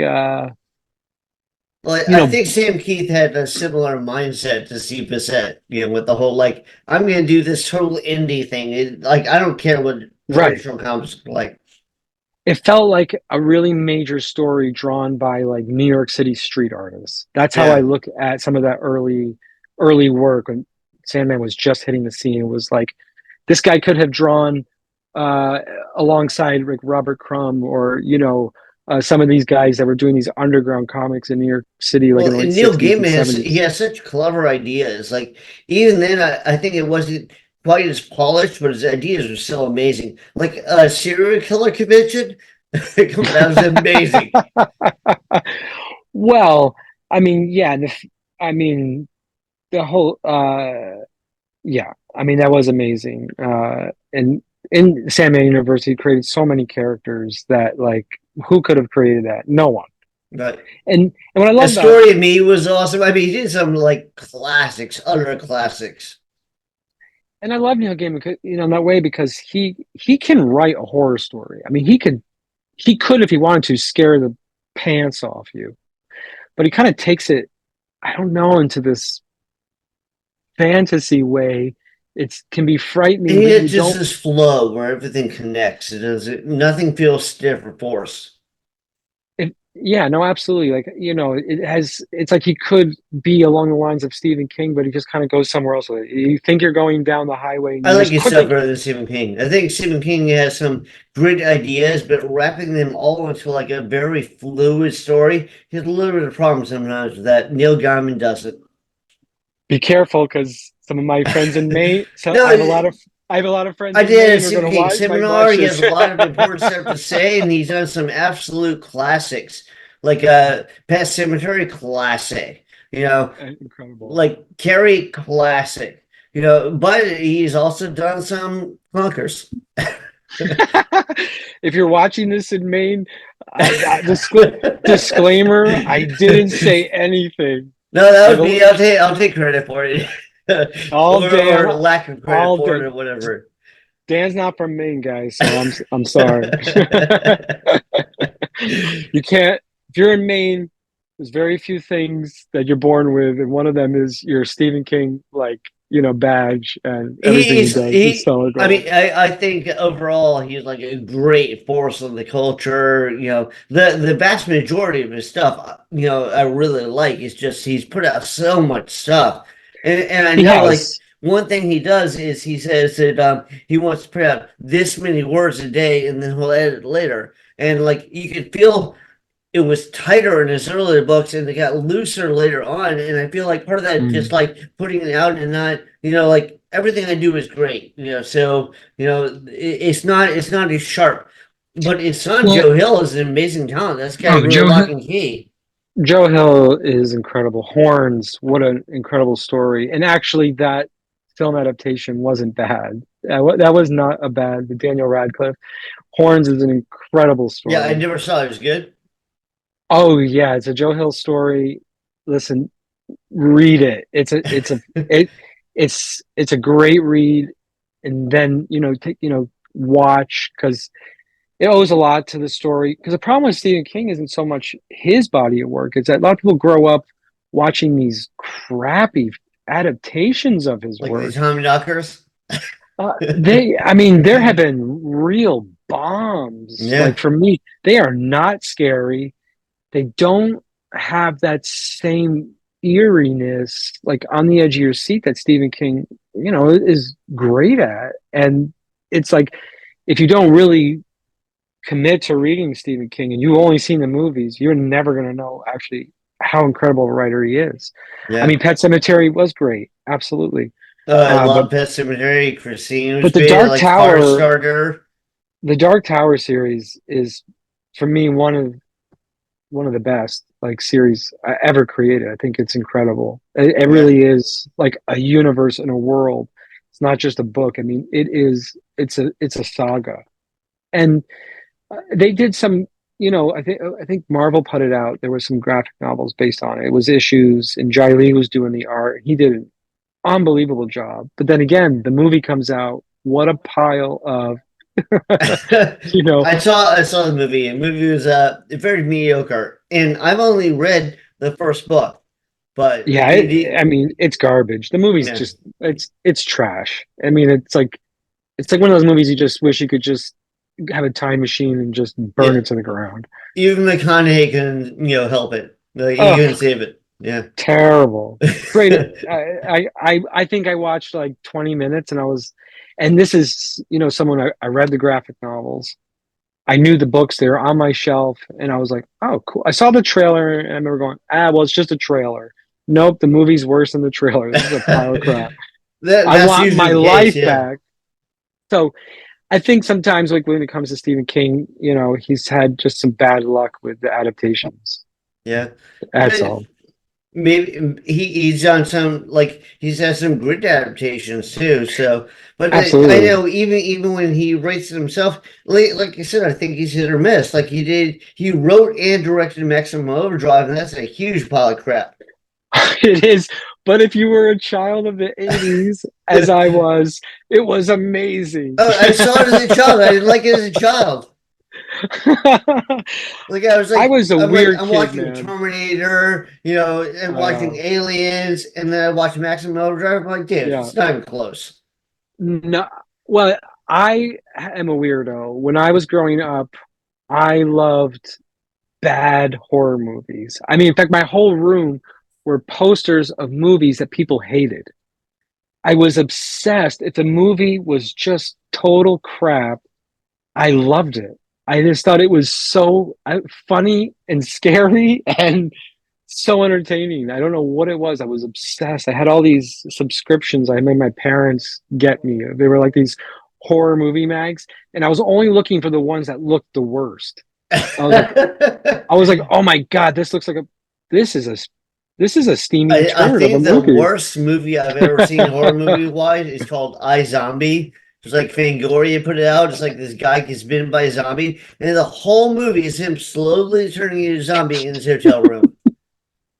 well, you I know think Sam Keith had a similar mindset to Steve Bissette, with the whole like, I'm going to do this total indie thing. Like, I don't care what right. traditional comics are like. It felt like a really major story drawn by like New York City street artists. That's how I Yeah. look at some of that early work when Sandman was just hitting the scene. It was like this guy could have drawn uh, alongside like Robert Crumb or some of these guys that were doing these underground comics in New York City, like in Well, the late and Neil '60s Gaiman and he '70s. has such clever ideas. Like, even then, I think it wasn't quite as polished, but his ideas were still amazing. Like a serial killer convention. That was amazing. Well, I mean, yeah, I mean the whole yeah, I mean that was amazing. And in Sandman University created so many characters that like who could have created that? No one. But And what I A love about Story of Me was awesome. I mean, he did some like classics, utter classics. and I love Neil Gaiman, in that way because he can write a horror story. I mean, he could if he wanted to scare the pants off you, but he kind of takes it, I don't know, into this fantasy way. It can be And frightening, he but had you just don't. this flow where everything connects. It does nothing feels stiff or forced. Yeah, no, absolutely. Like, it's like he could be along the lines of Stephen King, but he just kind of goes somewhere else with it. You think you're going down the highway and I you like just his put stuff the, better than Stephen King. I think Stephen King has some great ideas, but wrapping them all into like a very fluid story. He has a little bit of problem sometimes with that. Neil Gaiman doesn't. be careful because some of my friends in Maine, so No, I have a lot of friends I in did a Maine who are going Stephen to King watch, might seminar. watch He has this. a lot of important stuff to say, and he's done some absolute classics, like Pet Cemetery classic. You know, Incredible. like Carrie classic. You know, but he's also done some clunkers. If you're watching this in Maine, disclaimer, I didn't say anything. No, that I've was me. I'll take credit for it. all Or Dan, lack of credit all for it day. or whatever. Dan's not from Maine, guys, so I'm sorry. You can't. If you're in Maine, there's very few things that you're born with, and one of them is your Stephen King, like, badge, and everything he does is He so I mean incredible. I think overall he's like a great force in the culture. You know, the vast majority of his stuff, I really like. It's just he's put out so much stuff. And I He know like has. one thing he does is he says that he wants to put out this many words a day and then he'll edit later. And like you could feel it was tighter in his earlier books and it got looser later on. And I feel like part of that just Mm. like putting it out and not, like everything I do is great, so it's not as sharp. But his son Well, Joe Hill is an amazing talent. This guy's oh, really lock and key. Joe Hill is incredible. Horns, what an incredible story. And actually, that film adaptation wasn't bad. That was not a bad. The Daniel Radcliffe. Horns is an incredible Yeah, I story. never saw it. It was good. Oh yeah, it's a Joe Hill story. Listen, read it. It it's a great read, and then watch, because it owes a lot to the story. Because the problem with Stephen King isn't so much his body of work; it's that a lot of people grow up watching these crappy adaptations of his Like the work. Tommy Knockers. I mean, there have been real bombs. Yeah. Like, for me, they are not scary. They don't have that same eeriness, like on the edge of your seat, that Stephen King, is great at. And it's like, if you don't really commit to reading Stephen King and you've only seen the movies, you're never going to know actually how incredible a writer he is. I Yeah. mean, Pet Cemetery was great, absolutely. I Uh, but love Pet Cemetery. Christine was but the great. Dark Like Tower, Firestarter. the Dark Tower series is, for me, one of the best, like, series I ever created. I think it's incredible. It Yeah. really is like a universe and a world. It's not just a book. I mean, it is. It's a saga, and they did some. I think Marvel put it out. There were some graphic novels based on it. It was issues, and Jai Lee was doing the art. He did an unbelievable job. But then again, the movie comes out. What a pile of you know I saw the movie. The movie was very mediocre, and I've only read the first book. But Yeah, I mean, it's garbage. The movie's yeah, just it's trash. I mean, it's like one of those movies you just wish you could just have a time machine and just burn yeah. it to the ground. Even McConaughey can help it. Like he Oh, can save it. Yeah. terrible. Great. I think I watched like 20 minutes, and this is, someone, I read the graphic novels. I knew the books, they were on my shelf, and I was like, oh, cool. I saw the trailer and I remember going, well, it's just a trailer. Nope, the movie's worse than the trailer. This is a pile of crap. I That's want my usually the case. life Yeah. back. So I think sometimes, like, when it comes to Stephen King, he's had just some bad luck with the adaptations. Yeah. That's But all. maybe he's done some like he's had some great adaptations too. So, but I Absolutely. know even when he writes it himself, like you said, I think he's hit or miss. Like he wrote and directed Maximum Overdrive, and that's a huge pile of crap. It is. But if you were a child of the 80s, as I was, it was amazing. I saw it as a child. I didn't like it as a child. Like I was I was a like weird I'm kid, watching man. Terminator, and watching Uh, Aliens, and then I watch Maximum Overdrive. I'm like, dude, yeah. it's not even close. No, well, I am a weirdo. When I was growing up, I loved bad horror movies. I mean, in fact, my whole room were posters of movies that people hated. I was obsessed. If the movie was just total crap, I loved it. I just thought it was so funny and scary and so entertaining. I don't know what it was. I was obsessed. I had all these subscriptions I made my parents get me. They were like these horror movie mags, and I was only looking for the ones that looked the worst. I was like, I was like, oh my God, this looks like this is a this is a steaming I turd of a think the movie. worst movie I've ever seen horror movie wise is called I Zombie. It's like Fangoria put it out. It's like this guy gets bitten by a zombie, and the whole movie is him slowly turning into a zombie in his hotel room.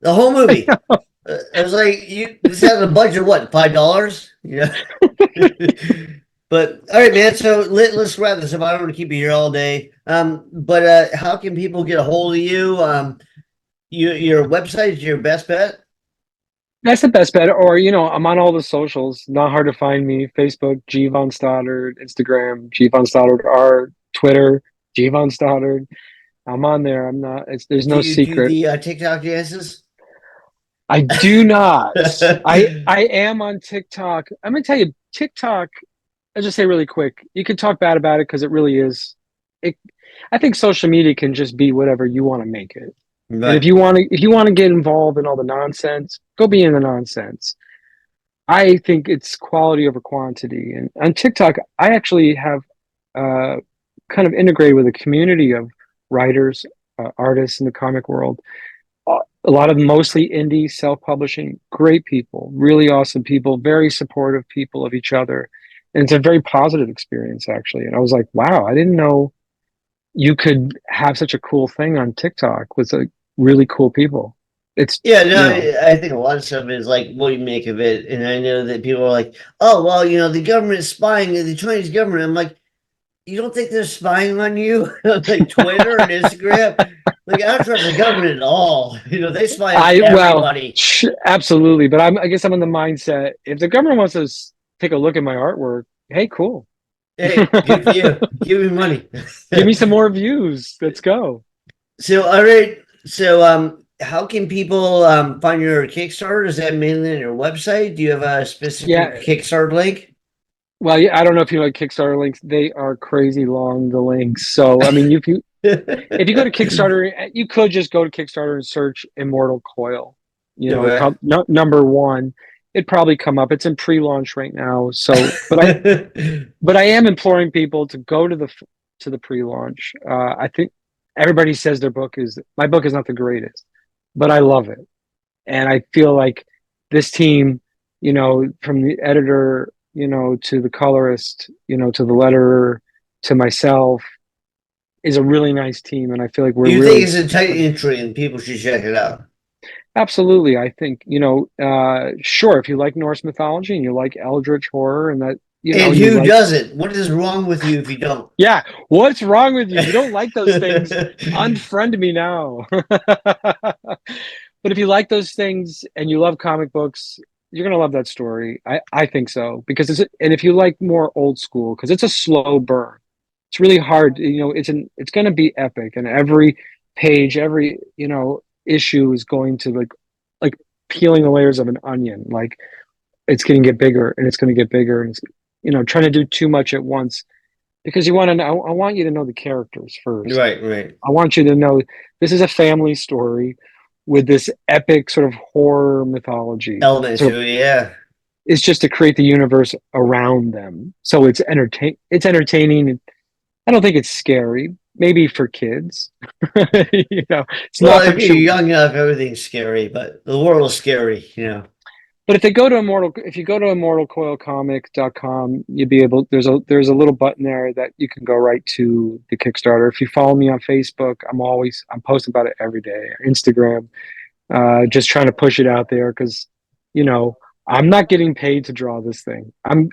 The whole movie. I was like, you this had a budget of what, $5? Yeah. But all right, man. So let's wrap this up. I don't want to keep you here all day. But how can people get a hold of you? Your website is your best bet. That's the best bet. Or, I'm on all the socials. Not hard to find me. Facebook, G Von Stoddard. Instagram, G Von Stoddard. R. Twitter, G Von Stoddard. I'm on there. I'm not. There's Do no you do secret. the TikTok dances? I do not. I am on TikTok. I'm gonna tell you, TikTok. I'll just say really quick. You can talk bad about it because it really is. It. I think social media can just be whatever you want to make it. And Right. if you want to get involved in all the nonsense, go be in the nonsense. I think it's quality over quantity. And on TikTok, I actually have uh, kind of integrated with a community of writers, artists in the comic world. A lot of mostly indie, self-publishing, great people, really awesome people, very supportive people of each other. And it's a very positive experience, actually. And I was like, wow, I didn't know you could have such a cool thing on TikTok with really cool people. It's, Yeah, you no, know, I think a lot of stuff is like what you make of it. And I know that people are like, oh, well, the government is spying, the Chinese government. I'm like, you don't think they're spying on you? Like Twitter and Instagram? Like, I don't trust the government at all. They spy on well, everybody. absolutely. But I guess I'm in the mindset, if the government wants to take a look at my artwork, hey, cool. Hey, good for you. Give me money. Give me some more views. Let's go. So, all right. So, how can people find your Kickstarter? Is that mainly on your website? Do you have a specific Yeah. Kickstarter link? Well, yeah, I don't know if you like Kickstarter links. They are crazy long, the links. So, I mean, if you go to Kickstarter, you could just go to Kickstarter and search Immortal Coil. Okay. Number one, it'd probably come up. It's in pre-launch right now. So, but I am imploring people to go to the pre-launch. I think everybody says my book is not the greatest, but I love it, and I feel like this team, from the editor, to the colorist, to the letterer, to myself, is a really nice team, and I feel like we're You think really it's a tight entry and people should check it out? absolutely. I think sure, if you like Norse mythology and you like eldritch horror, and that And you who like. doesn't? What is wrong with you if you don't? Yeah, what's wrong with you? You don't like those things? Unfriend me now. But if you like those things and you love comic books, you're gonna love that story. I think so because and if you like more old school, because it's a slow burn. It's really hard. It's gonna be epic, and every page, every issue is going to like peeling the layers of an onion. Like it's gonna get bigger and it's gonna get bigger, and it's trying to do too much at once because you want to know. I want you to know the characters first. Right, right. I want you to know this is a family story with this epic sort of horror mythology. Element Sort of, to it, yeah. it's just to create the universe around them. So it's It's entertaining. I don't think it's scary. Maybe for kids. It's Well, not if for you're children. young enough, everything's scary, but the world is scary. But if you go to immortalcoilcomic.com, you'll be able, there's a little button there that you can go right to the Kickstarter. If you follow me on Facebook, I'm posting about it every day. Instagram, just trying to push it out there because, you know, I'm not getting paid to draw this thing. I'm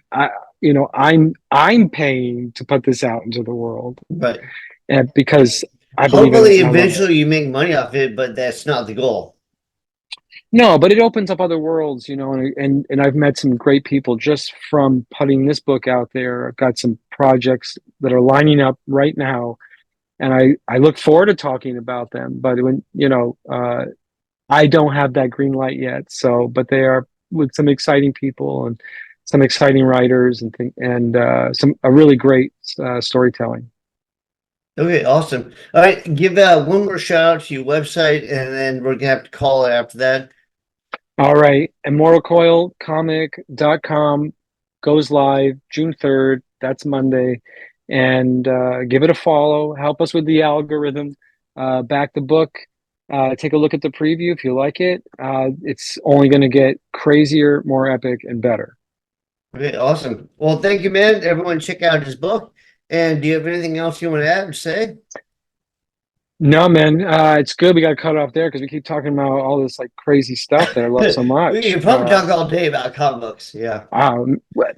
paying to put this out into the world, But and because I believe in it hopefully, and I love it. eventually, you make money off it, but that's not the goal. No, but it opens up other worlds, and I've met some great people just from putting this book out there. I've got some projects that are lining up right now, and I look forward to talking about them. But I don't have that green light yet. So, but they are with some exciting people and some exciting writers and some a really great storytelling. Okay, awesome. All right, give one more shout out to your website, and then we're gonna have to call it after that. All right, immortalcoilcomic.com goes live June 3rd. That's Monday. And give it a follow. Help us with the algorithm. Back the book. Take a look at the preview if you like it. It's only going to get crazier, more epic, and better. Okay, awesome. Well, thank you, man. Everyone, check out his book. And do you have anything else you want to add or say? No, man, it's good. We got to cut it off there because we keep talking about all this like crazy stuff that I love so We much. can probably talk all day about comic books. Yeah.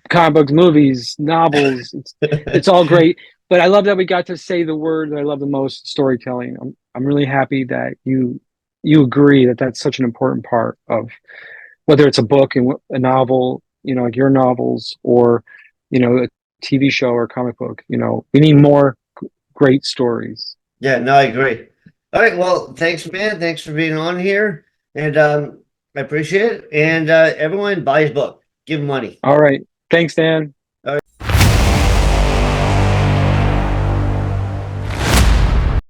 Comic books, movies, novels, it's all great. But I love that we got to say the word that I love the most, storytelling. I'm really happy that you agree that that's such an important part of whether it's a book and a novel, like your novels, or a TV show or a comic book. We need more great stories. Yeah, no, I agree. All right, well, thanks, man. Thanks for being on here. And I appreciate it. And everyone buy his book. Give him money. All right. Thanks, Dan. All right.